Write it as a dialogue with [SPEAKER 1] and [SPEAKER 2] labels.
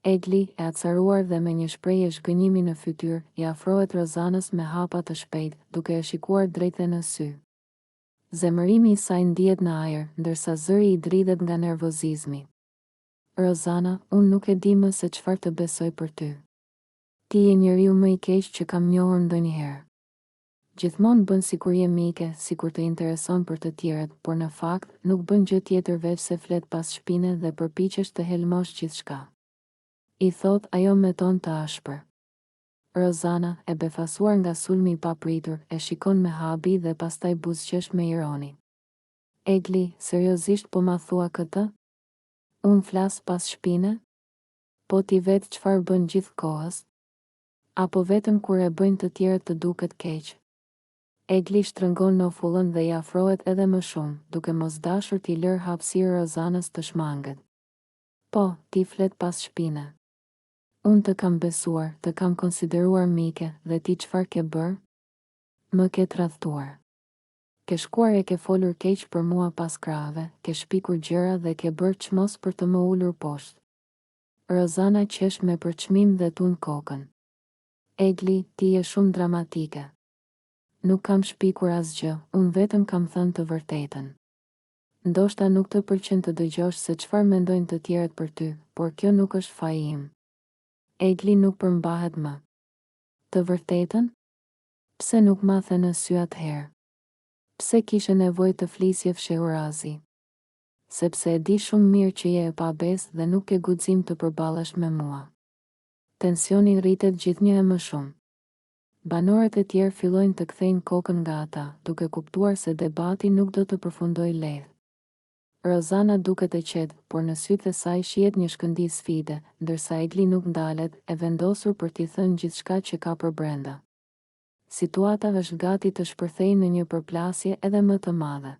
[SPEAKER 1] Egli, e acaruar dhe me një shprehje zhgënjimi në fytyrë, i afrohet Rozanës me hapa të shpejtë, duke e shikuar drejtë në sy. Zemërimi i saj ndihet në ajër, ndërsa zëri i dridhet nga nervozizmi. Rozana, unë nuk e di më se çfarë të besoj për ty. Ti je njeriu më i keq që kam njohur ndonjëherë. Gjithmonë bën sikur je mike, sikur të intereson për të tjerët, por në fakt nuk bën gjë tjetër veç se flet pas shpine dhe përpiqesh të helmosh gjithçka. I thot ajo me ton të ashpër. Rozana, e befasuar nga sulmi i papritur, e shikon me habi dhe pastaj buzëqesh me ironi. Egli, seriozisht po ma thua këtë? Unë flas pas shpine? Po ti vetë çfarë bën gjithë kohës? Apo vetëm kur e bëjnë të tjerët të duket keq? Egli shtrëngon në ofullën dhe i afrohet edhe më shumë, duke mos dashur t'i lërë hapësirë Rozanës të shmanget. Po, ti flet pas shpine. Unë të kam besuar, të kam konsideruar mike, dhe ti çfarë ke bërë? Më ke tradhtuar. Ke shkuar e ke folur keq për mua pas krahave, ke shpikur gjëra dhe ke bërë çmos për të më ulur poshtë. Rozana qesh me përçmim dhe tund kokën. Egli, ti je shumë dramatike. Nuk kam shpikur asgjë, unë vetëm kam thënë të vërtetën. Ndoshta nuk të pëlqen të dëgjosh se çfarë mendojnë të tjerët për ty, por kjo nuk është faji im. Egli nuk përmbahet më. Të vërtetën? Pse nuk ma the në sy atëherë? Pse kishe nevojë të flisje fshehurazi? Sepse e di shumë mirë që je e pabesë dhe nuk ke guxim të përballesh me mua. Tensioni rritet gjithnjë e më shumë. Banorët e tjerë fillojnë të kthejnë kokën nga ata, duke kuptuar se debati nuk do të përfundojë lehtë. Rozana duket e qetë, por në sytë e saj shihet një shkëndijë sfide, ndërsa Egli nuk ndalet, e vendosur për t'i thënë gjithçka që ka për brenda. Situata është gati të shpërthejë në një përplasje edhe më të madhe.